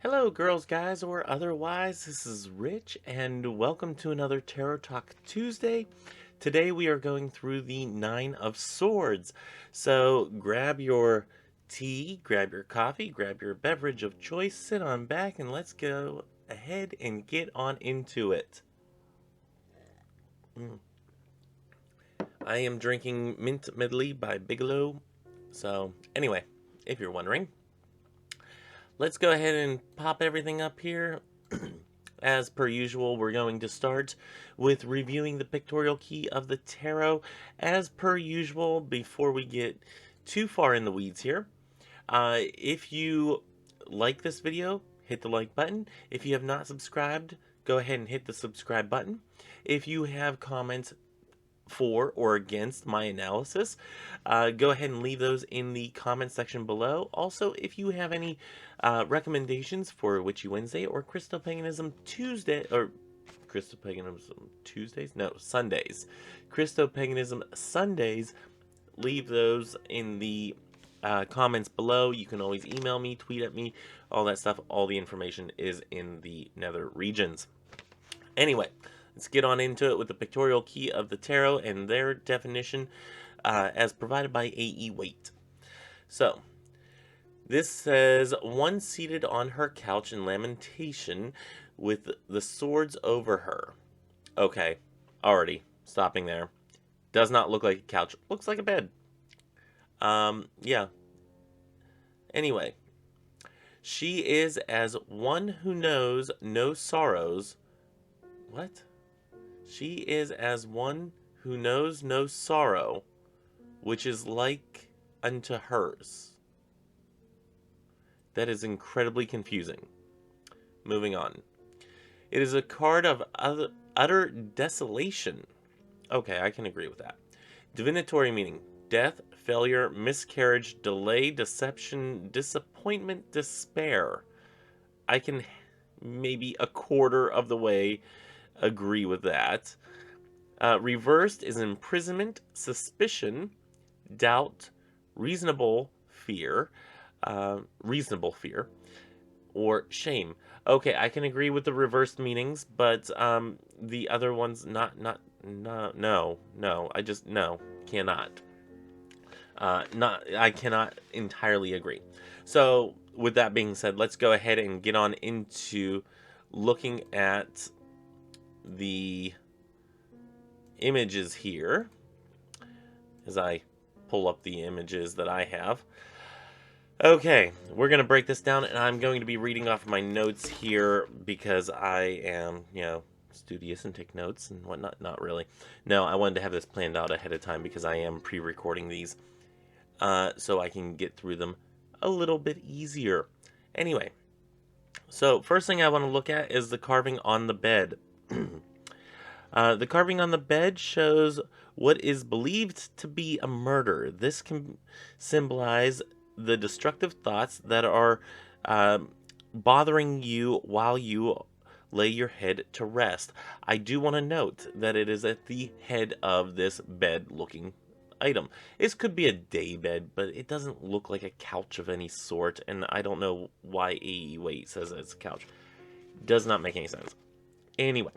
Hello, girls, guys, or otherwise. This is Rich, and welcome to another Tarot Talk Tuesday. Today we are going through the Nine of Swords. So grab your tea, grab your coffee, grab your beverage of choice, sit on back, and let's go ahead and get on into it. Mm. I am drinking Mint Medley by Bigelow. So, anyway, if you're wondering, let's go ahead and pop everything up here. As per usual, we're going to start with reviewing the pictorial key of the tarot. As per usual, before we get too far in the weeds here, if you like this video, hit the like button. If you have not subscribed, go ahead and hit the subscribe button. If you have comments for or against my analysis, go ahead and leave those in the comment section below. Also, if you have any recommendations for Witchy Wednesday or Christo-Paganism Tuesday, or Christo-Paganism Tuesdays? No, Sundays. Christo-Paganism Sundays, leave those in the comments below. You can always email me, tweet at me, all that stuff. All the information is in the nether regions. Anyway, let's get on into it with the pictorial key of the tarot and their definition as provided by A.E. Waite. So, this says, one seated on her couch in lamentation with the swords over her. Okay, already, stopping there. Does not look like a couch. Looks like a bed. Yeah. Anyway, she is as one who knows no sorrows. What? She is as one who knows no sorrow, which is like unto hers. That is incredibly confusing. Moving on. It is a card of utter desolation. Okay, I can agree with that. Divinatory meaning: death, failure, miscarriage, delay, deception, disappointment, despair. I can maybe a quarter of the way agree with that. Reversed is imprisonment, suspicion, doubt, reasonable fear, or shame. Okay, I can agree with the reversed meanings, but the other ones no. I just no cannot. Not I cannot entirely agree. So with that being said, let's go ahead and get on into looking at the images here as I pull up the images that I have. Okay, we're going to break this down, and I'm going to be reading off my notes here because I am, studious and take notes and whatnot. Not really. No, I wanted to have this planned out ahead of time because I am pre-recording these so I can get through them a little bit easier. Anyway, so first thing I want to look at is the carving on the bed. The carving on the bed shows what is believed to be a murder. This can symbolize the destructive thoughts that are bothering you while you lay your head to rest. I do want to note that it is at the head of this bed looking item. This could be a day bed, but it doesn't look like a couch of any sort, and I don't know why A.E. Waite says it's a couch. Does not make any sense. Anyway.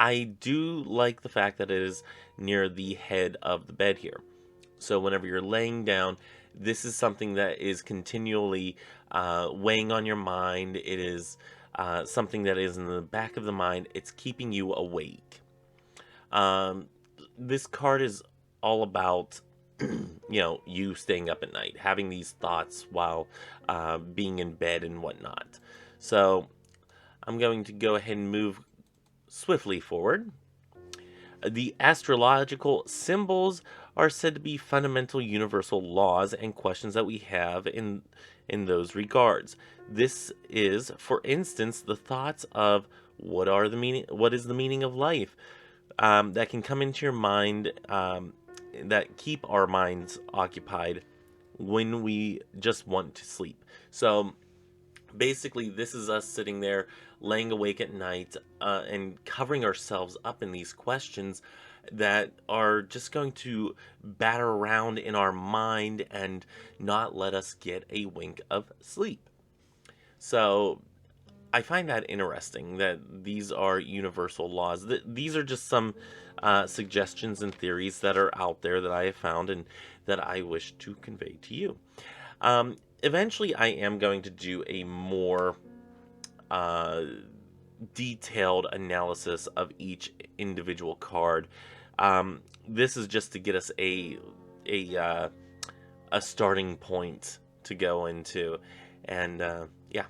I do like the fact that it is near the head of the bed here. So whenever you're laying down, this is something that is continually weighing on your mind. It is something that is in the back of the mind. It's keeping you awake. This card is all about, you staying up at night, having these thoughts while being in bed and whatnot. So I'm going to go ahead and move swiftly forward. The astrological symbols are said to be fundamental universal laws and questions that we have in those regards. This is, for instance, the thoughts of what is the meaning of life, that can come into your mind, that keep our minds occupied when we just want to sleep. So basically, this is us sitting there, laying awake at night, and covering ourselves up in these questions, that are just going to batter around in our mind and not let us get a wink of sleep. So I find that interesting that these are universal laws. These are just some suggestions and theories that are out there that I have found and that I wish to convey to you. Eventually, I am going to do a more uh, detailed analysis of each individual card. This is just to get us a uh, a starting point to go into, and yeah.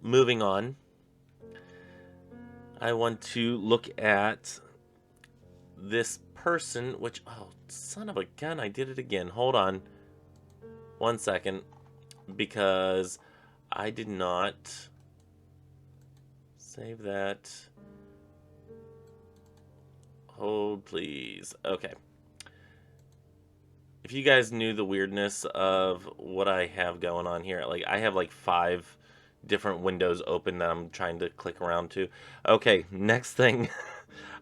Moving on, I want to look at this person, which, oh, son of a gun, I did it again. Hold on 1 second, because I did not save that. Hold, please. Okay. If you guys knew the weirdness of what I have going on here, like, I have like 5 different windows open that I'm trying to click around to. Okay, next thing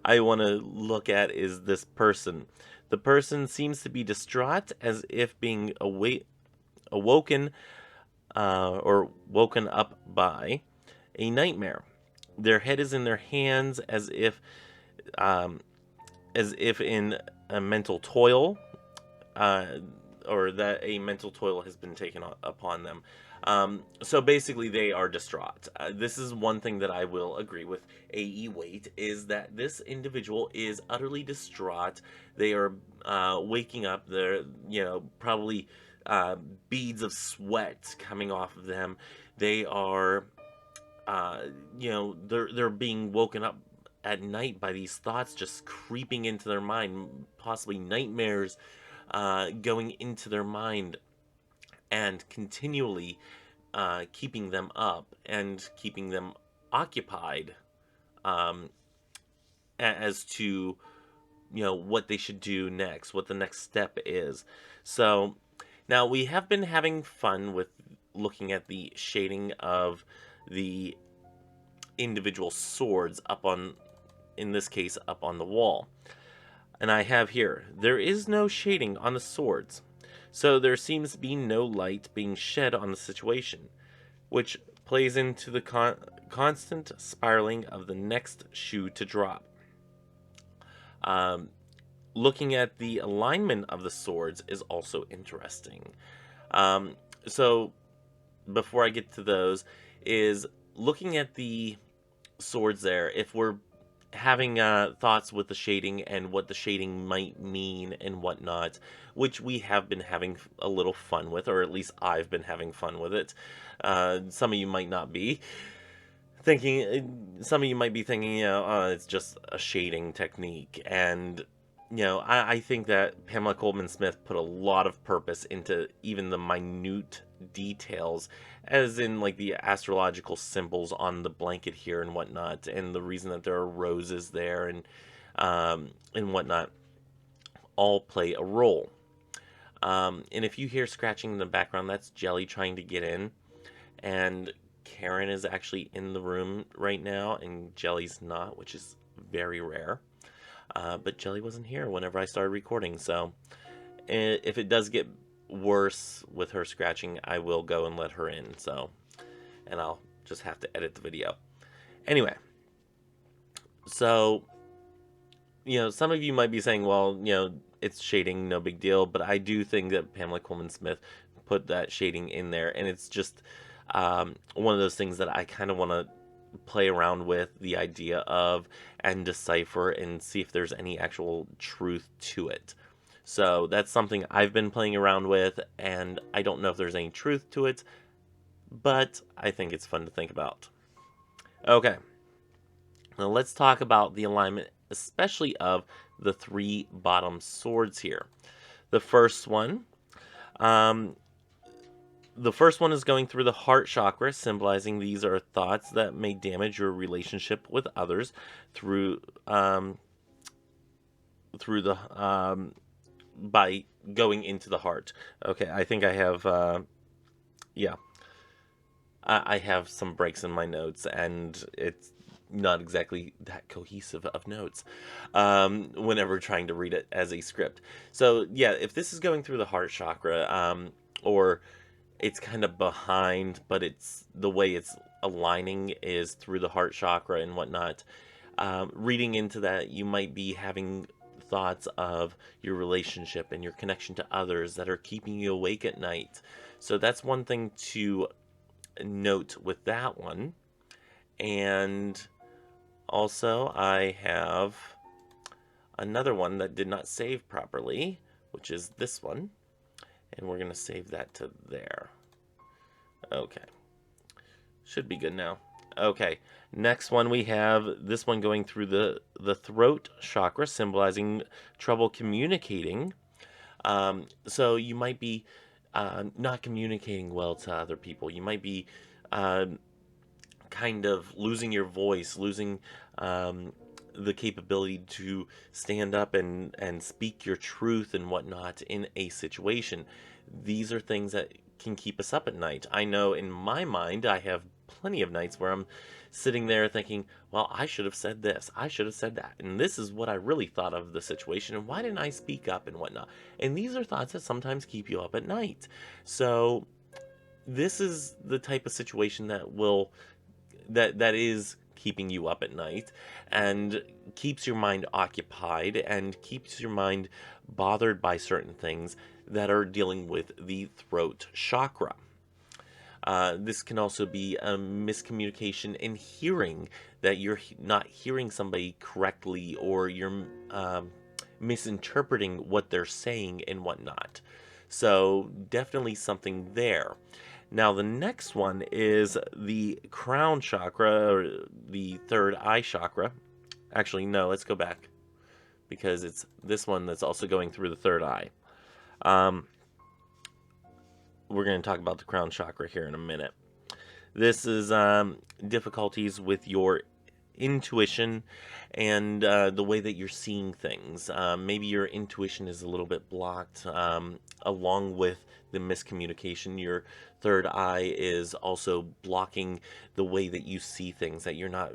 I want to look at is this person. The person seems to be distraught, as if being awoken or woken up by a nightmare. Their head is in their hands, um, as if in a mental toil, uh, or that a mental toil has been taken upon them. So basically, they are distraught. This is one thing that I will agree with A.E. Waite, is that this individual is utterly distraught. They are waking up. They're, probably beads of sweat coming off of them. They are, they're being woken up at night by these thoughts just creeping into their mind, possibly nightmares going into their mind and continually keeping them up and keeping them occupied, um, as to what they should do next, what the next step is. So now we have been having fun with looking at the shading of the individual swords up on, in this case, up on the wall. And I have here, there is no shading on the swords, so there seems to be no light being shed on the situation, which plays into the constant spiraling of the next shoe to drop. Looking at the alignment of the swords is also interesting. So before I get to those, is looking at the swords there, if we're having thoughts with the shading and what the shading might mean and whatnot, which we have been having a little fun with, or at least I've been having fun with it. Some of you might not be thinking, some of you might be thinking, it's just a shading technique. And, I think that Pamela Coleman Smith put a lot of purpose into even the minute details, as in like the astrological symbols on the blanket here and whatnot, and the reason that there are roses there and whatnot, all play a role. And if you hear scratching in the background, that's Jelly trying to get in, and Karen is actually in the room right now, and Jelly's not, which is very rare. But Jelly wasn't here whenever I started recording, so if it does get worse with her scratching, I will go and let her in, so, and I'll just have to edit the video. Anyway, so, some of you might be saying, well, it's shading, no big deal, but I do think that Pamela Coleman Smith put that shading in there, and it's just one of those things that I kind of want to play around with the idea of and decipher and see if there's any actual truth to it. So that's something I've been playing around with, and I don't know if there's any truth to it, but I think it's fun to think about. Okay, now let's talk about the alignment, especially of the 3 bottom swords here. The first one is going through the heart chakra, symbolizing these are thoughts that may damage your relationship with others through the by going into the heart. Okay, I think I have I have some breaks in my notes, and it's not exactly that cohesive of notes whenever trying to read it as a script. So yeah, if this is going through the heart chakra, or it's kind of behind, but it's the way it's aligning is through the heart chakra and whatnot. Reading into that, you might be having thoughts of your relationship and your connection to others that are keeping you awake at night. So that's one thing to note with that one. And also, I have another one that did not save properly, which is this one. And we're going to save that to there. Okay. Should be good now. Okay. Next one, we have this one going through the throat chakra, symbolizing trouble communicating. So you might be not communicating well to other people. You might be kind of losing your voice, losing the capability to stand up and speak your truth and whatnot in a situation. These are things that can keep us up at night. I know in my mind, I have plenty of nights where I'm sitting there thinking, well, I should have said this, I should have said that, and this is what I really thought of the situation, and why didn't I speak up and whatnot? And these are thoughts that sometimes keep you up at night. So this is the type of situation that is keeping you up at night and keeps your mind occupied and keeps your mind bothered by certain things that are dealing with the throat chakra. This can also be a miscommunication in hearing, that you're not hearing somebody correctly, or you're misinterpreting what they're saying and whatnot. So definitely something there. Now the next one is the crown chakra, or the third eye chakra. Actually, no, let's go back, because it's this one that's also going through the third eye. We're going to talk about the crown chakra here in a minute. This is difficulties with your intuition and the way that you're seeing things. Maybe your intuition is a little bit blocked, along with the miscommunication. Your third eye is also blocking the way that you see things, that you're not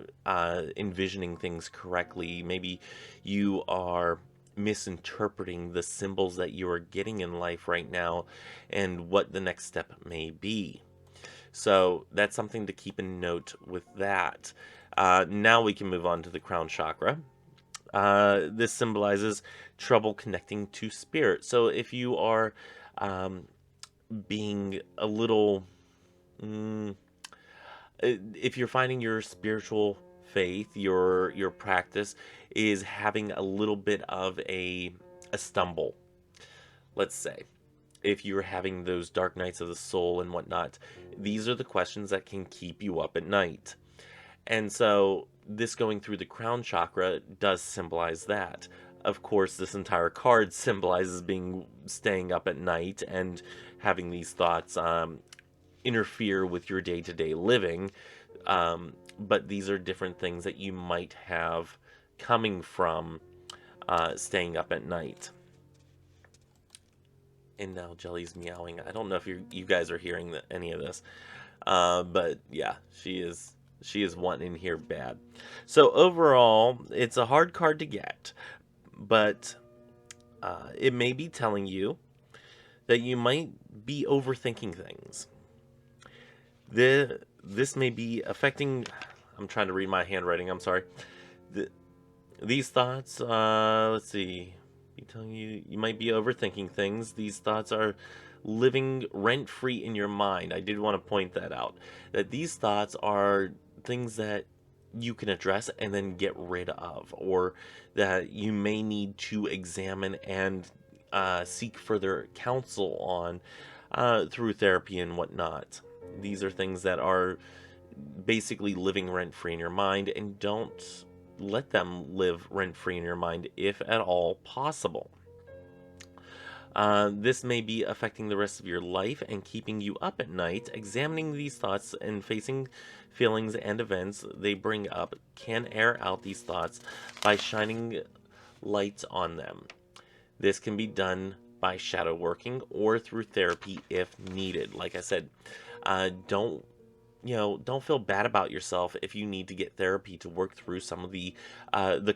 envisioning things correctly. Maybe you are misinterpreting the symbols that you are getting in life right now and what the next step may be. So that's something to keep in note with that. Now we can move on to the crown chakra. This symbolizes trouble connecting to spirit. So if you are being a little, if you're finding your spiritual faith, your practice is having a little bit of a stumble, let's say, if you're having those dark nights of the soul and whatnot, these are the questions that can keep you up at night. And so this going through the crown chakra does symbolize that. Of course, this entire card symbolizes staying up at night and having these thoughts interfere with your day-to-day living. But these are different things that you might have coming from staying up at night. And now Jelly's meowing. I don't know if you guys are hearing any of this, but yeah, she is wanting in here bad. So overall, it's a hard card to get, but it may be telling you that you might be overthinking things. This may be affecting. I'm trying to read my handwriting. I'm sorry. These thoughts. Let's see. Be telling you might be overthinking things. These thoughts are living rent-free in your mind. I did want to point that out. That these thoughts are things that you can address and then get rid of, or that you may need to examine and seek further counsel on through therapy and whatnot. These are things that are basically living rent-free in your mind, and don't let them live rent-free in your mind if at all possible. This may be affecting the rest of your life and keeping you up at night. Examining these thoughts and facing feelings and events they bring up can air out these thoughts by shining light on them. This can be done by shadow working or through therapy if needed. Like I said, don't don't feel bad about yourself if you need to get therapy to work through some of the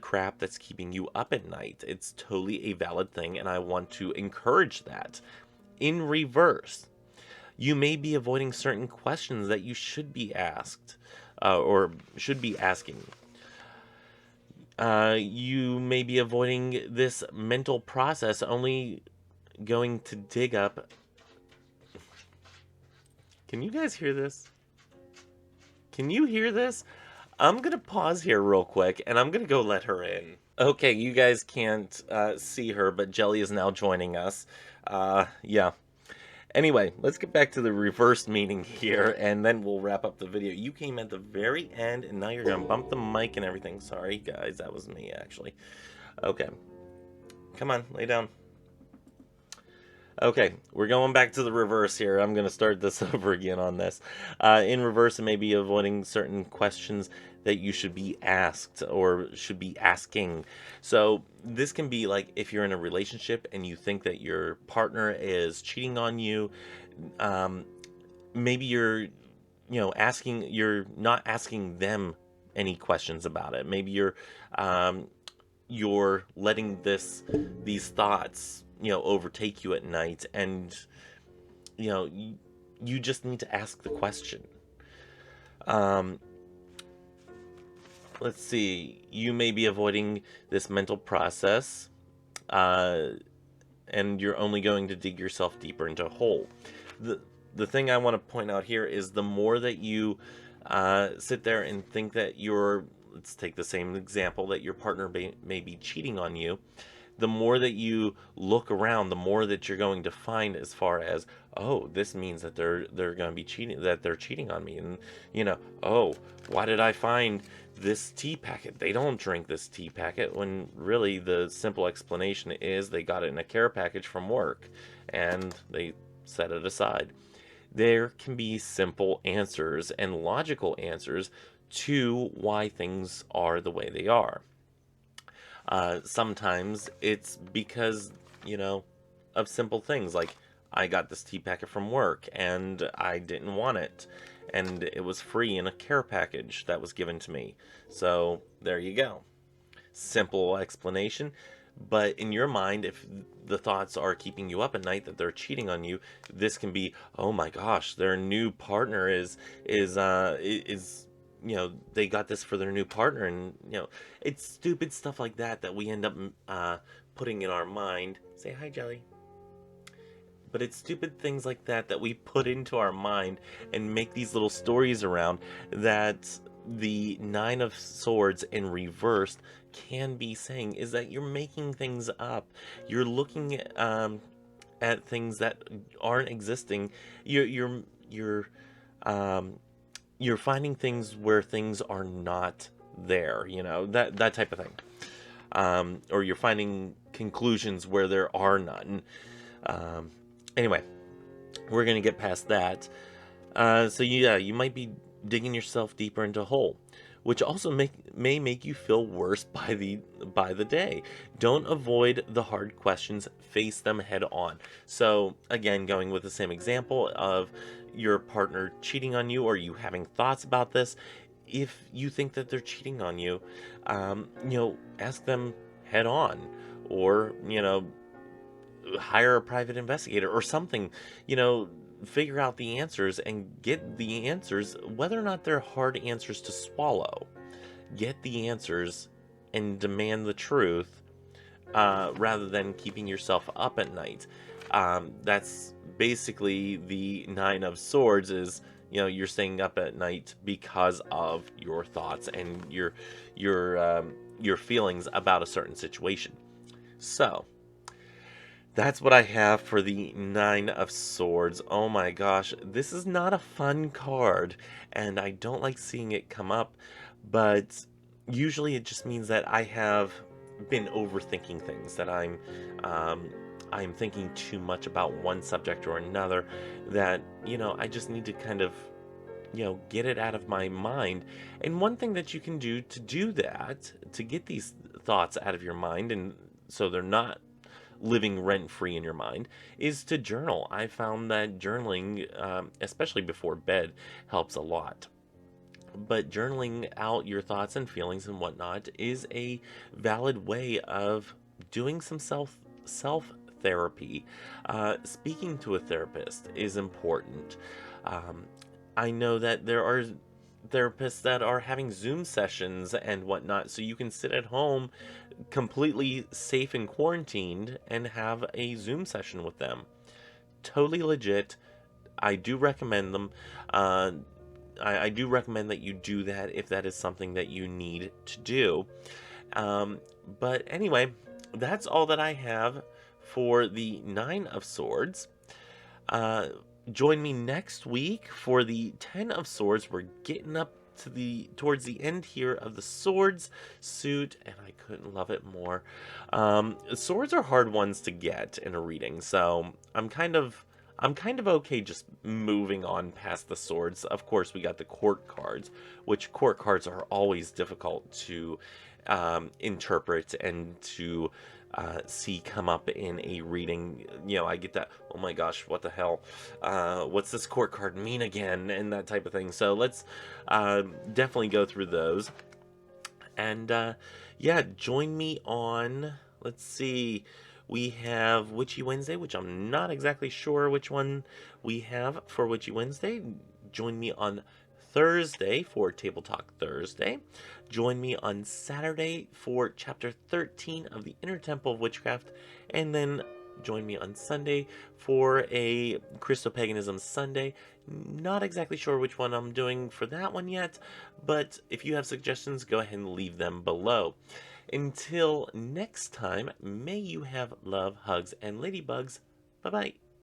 crap that's keeping you up at night. It's totally a valid thing, and I want to encourage that. In reverse, you may be avoiding certain questions that you should be asked, or should be asking. You may be avoiding this mental process, only going to dig up. Can you guys hear this? Can you hear this? I'm gonna pause here real quick, and I'm gonna go let her in. Okay, you guys can't see her, but Jelly is now joining us. Yeah. Anyway, let's get back to the reverse meaning here, and then we'll wrap up the video. You came at the very end, and now you're gonna bump the mic and everything. Sorry, guys, that was me, actually. Okay. Come on, lay down. Okay, we're going back to the reverse here. I'm going to start this over again on this. In reverse, it may be avoiding certain questions that you should be asked or should be asking. So this can be like if you're in a relationship and you think that your partner is cheating on you. Maybe you're not asking them any questions about it. Maybe you're letting these thoughts overtake you at night, and you just need to ask the question. Let's see, you may be avoiding this mental process, and you're only going to dig yourself deeper into a hole. The thing I want to point out here is the more that you sit there and think that let's take the same example, that your partner may be cheating on you. The more that you look around, the more that you're going to find as far as, oh, this means that they're going to be cheating, that they're cheating on me. And, oh, why did I find this tea packet? They don't drink this tea packet, when really the simple explanation is they got it in a care package from work and they set it aside. There can be simple answers and logical answers to why things are the way they are. Sometimes it's because, of simple things like, I got this tea packet from work and I didn't want it, and it was free in a care package that was given to me. So there you go. Simple explanation. But in your mind, if the thoughts are keeping you up at night that they're cheating on you, this can be, oh my gosh, their new partner is they got this for their new partner, and it's stupid stuff like that we end up putting in our mind. Say hi, Jelly. But it's stupid things like that we put into our mind and make these little stories around, that the Nine of Swords in reverse can be saying is that you're making things up. You're looking at things that aren't existing. You're finding things where things are not there, that type of thing. Or you're finding conclusions where there are none. Anyway, we're going to get past that. So yeah, you might be digging yourself deeper into a hole, which also may make you feel worse by the day. Don't avoid the hard questions, face them head on. So again, going with the same example of your partner cheating on you, or you having thoughts about this, if you think that they're cheating on you, ask them head on, or hire a private investigator or something. Figure out the answers and get the answers, whether or not they're hard answers to swallow. Get the answers and demand the truth, rather than keeping yourself up at night. That's basically the Nine of Swords, is you're staying up at night because of your thoughts and your feelings about a certain situation. So that's what I have for the Nine of Swords. Oh my gosh, this is not a fun card, and I don't like seeing it come up, but usually it just means that I have been overthinking things, that I'm thinking too much about one subject or another, that, I just need to kind of, get it out of my mind. And one thing that you can do to do that, to get these thoughts out of your mind, and so they're not living rent-free in your mind, is to journal. I found that journaling, especially before bed, helps a lot. But journaling out your thoughts and feelings and whatnot is a valid way of doing some self therapy. Speaking to a therapist is important. Um, I know that there are therapists that are having Zoom sessions and whatnot, so you can sit at home completely safe and quarantined and have a Zoom session with them. Totally legit. I do recommend them. Uh, I do recommend that you do that if that is something that you need to do. Um, but anyway, that's all that I have for the Nine of Swords. Uh, Join me next week for the Ten of Swords. We're getting up to the towards the end here of the swords suit, and I couldn't love it more. Swords are hard ones to get in a reading, so I'm kind of okay just moving on past the swords. Of course, we got the court cards, which court cards are always difficult to interpret and to see come up in a reading. I get that, oh my gosh, what the hell? What's this court card mean again? And that type of thing. So let's definitely go through those. And yeah, join me on, let's see, we have Witchy Wednesday, which I'm not exactly sure which one we have for Witchy Wednesday. Join me on Thursday for Table Talk Thursday. Join me on Saturday for Chapter 13 of the Inner Temple of Witchcraft. And then join me on Sunday for a Christo-Paganism Sunday. Not exactly sure which one I'm doing for that one yet, but if you have suggestions, go ahead and leave them below. Until next time, may you have love, hugs, and ladybugs. Bye-bye.